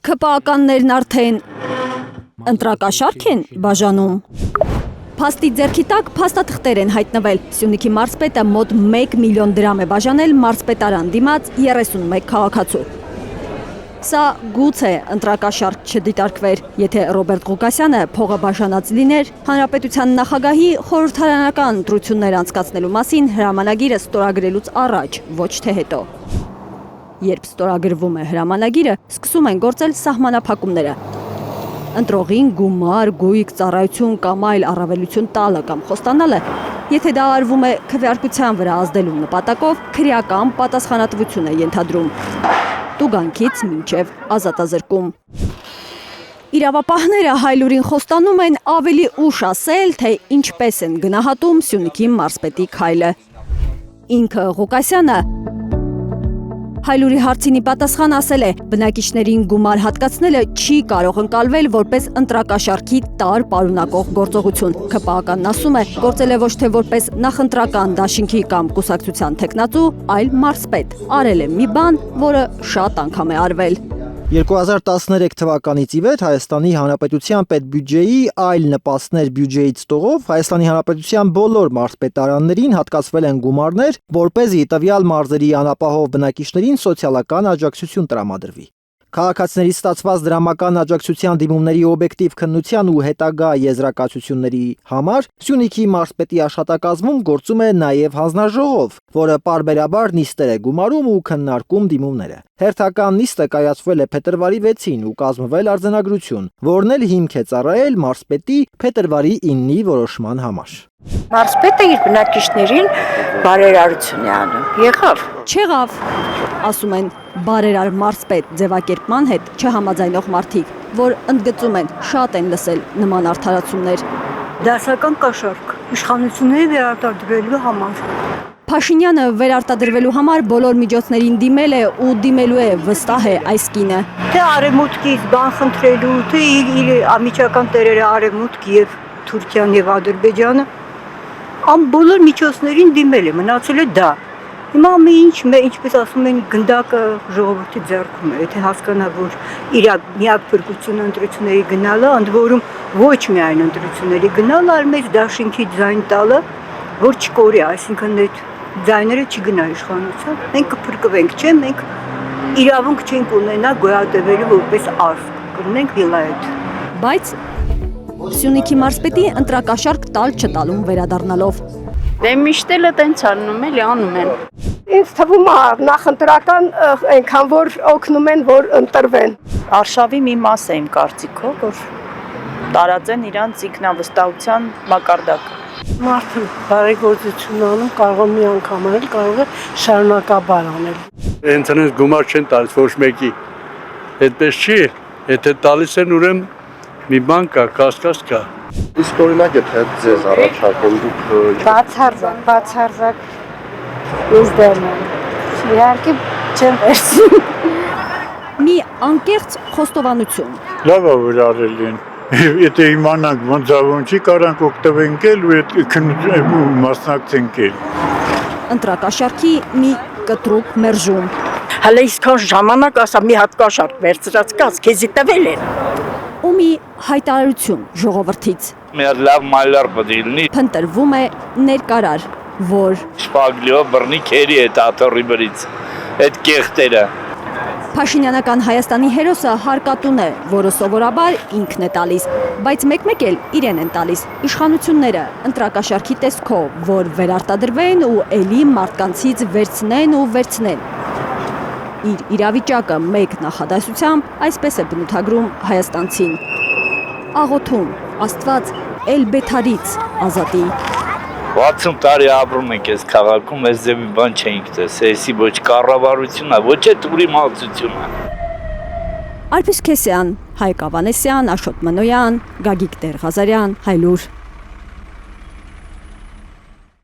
ՔՊԱ-ականներն արդեն ընտրակաշարք են բաժանում։ Փաստի ձեռքի տակ փաստաթղթեր են հայտնվել։ Սյունիքի մարզպետը մոտ 1 միլիոն դրամ է բաժանել մարզպետարան դիմաց 31 քաղաքացու։ Սա գուցե ընտրակաշարք չդիտարկվեր, եթե Ռոբերտ Ղուկասյանը փողը բաժանած լիներ, Հանրապետության նախագահի խորհրդարանական ընտրություններ անցկացնելու մասին հրամանագիրը ստորագրելուց առաջ, ոչ թե հետո։ Երբ ստորագրվում է հրամանագիրը, սկսում են գործել սահմանափակումները։ Ընտրողին գումար, գույք, ծառայություն կամ այլ առավելություն տալը կամ խոստանալը, եթե դա արվում է քվեարկության վրա ազդելու նպատակով, քրեական պատասխանատվություն է ենթադրում։ Տուգանքից մինչև ազատազրկում։ Իրավապահները Հայլուրին խոստանում են ավելի ուշ ասել, թե ինչպես են գնահատում Սյունիքի մարզպետի քայլը։ Ինքը Ղուկասյանը Հայլուրի հարցինի պատասխան ասել է, բնակիչներին գումար հատկացնելը չի կարող ընկալվել որպես ընտրակաշարքի տարր պարունակող գործողություն։ ՔՊԱ-ականն ասում է, գործել է ոչ թե որպես նախընտրական դաշինքի կամ կուսակցության թեկնածու, այլ մարզպետ։ Արել է մի բան, որը շատ անգամ է արվել։ 2013 թվականից ի վեր Հայաստանի Հանրապետության պետբյուջեի այլ նպաստներ բյուջեից տողով Հայաստանի Հանրապետության բոլոր մարզպետարաններին հատկացվել են գումարներ, որպեսզի տվյալ մարզերի անապահով բնակիչներին սոցիալական աջակցություն տրամադրվի։ Քաղաքացիների ստացված դրամական աջակցության դիմումների օբյեկտիվ քննության ու հետագա եզրակացությունների համար Սյունիքի մարզպետի աշխատակազմում գործում է նաև հանձնաժողով, որը պարբերաբար նիստեր է գումարում ու քննարկում դիմումները։ Հերթական նիստը կայացվել է փետրվարի 6-ին ու կազմվել արձանագրություն, որն էլ հիմք է ծառայել մարզպետի փետրվարի 9-ի որոշման համար։ Մարզպետը իր բնակիչներին բարերարություն է անում։ Եղավ։ Չեղավ, ասում են բարերար մարզպետ ձևակերպման հետ չհամաձայնող մարդիկ, որ ընդգծում են, շատ են լսել նման արդարացումներ։ Դասական կաշառք, իշխանությունների վերարտադրվելու համար։ Փաշինյանը վերարտադրվելու համար բոլոր միջոցներին դիմել է ու դիմելու է, վստահ է այս կինը։ Թե արևմուտքից բան խնդրելու, թե իր ամիջական տերերը արևմուտք եւ Թուրքիան եւ Ադրբեջանը, բոլոր միջոցներին դիմել է, մնացել է դա։ Հիմա ինչպես ասում են, գնդակը ժողովրդի ձեռքում է, եթե հասկանա, որ իր միակ փրկությունը ընտրությունների գնալը, ընդ որում ոչ միայն ընտրությունների գնալը, այլ մեծ դաշինքի ձայն տալը, որ չկորի, այսինքն այդ ձայները չգնա իշխանության, մենք կփրկվենք, չէ՞, մենք իրավունք չենք ունենա գոյատևելու որպես արժ, կլինենք վիլայեթ։ Բայց Սյունիքի մարզպետի ընտրակաշարք տալ չտալում վերադառնալով։ Դե միշտ էլ տենց անում են։ Ինձ թվում է նախընտրական այնքան որ օգնում են, որ ընտրվեն։ Արշավի մի մաս է իմ կարծիքով, որ տարածեն իրանց ինքնավստահության մակարդակը։ Մարդը բարեգործություն անում, կարող է մի անգամ անել, կարող է շարունակաբար անել։ Հենց այնպես գումար չեն տալիս ոչ մեկի։ Այդպես չի, եթե տալիս են ուրեմն մի բան կա, կասկած կա։ Իսկ օրինակ եթե ձեզ առաջարկում դուք բացարձակ ես դեմ եմ։ Իհարկե չեմ վերցնում։ Մի անկեղծ խոստովանություն։ Լավ է որ արել են։ Եթե իմանանք ոնց չի կարանք օգտվենք էլ ու մասնակցենք էլ։ Ընտրակաշարքի մի կտրուկ մերժում։ Հələ իսկան ժամանակ ասա մի հատ կաշառք վերցրած կաց, քեզի տվել են։ Ու մի հայտարարություն ժողովրդից։ Մեր լավ մայլար պետք է լինի։ Փնտրվում է ներկարար, որ Շպագլիո բռնի քերի է աթոռի վրից։ Այդ կեղտերը։ Փաշինյանական Հայաստանի հերոսը հարկատուն է, որը սովորաբար ինքն է տալիս, բայց մեկ-մեկ էլ իրեն են տալիս իշխանությունները ընտրակաշարքի տեսքով, որ վերարտադրվեն ու էլի մարդկանցից վերցնեն։ Իր իրավիճակը մեկ նախադասությամբ այսպես է բնութագրում հայաստանցին. աղոթում, Աստված էլ բեթարից ազատի։ 60 տարի ապրում ենք այս քաղաքում, այս ձևի բան չենք տեսել, էսի ոչ կառավարությունն է, ոչ էլ ուրի մալցությունը։ Արփիս Քեսյան, Հայկ Ավանեսյան, Աշոտ Մանոյան, Գագիկ Տեր-Ղազարյան, Հայլուր։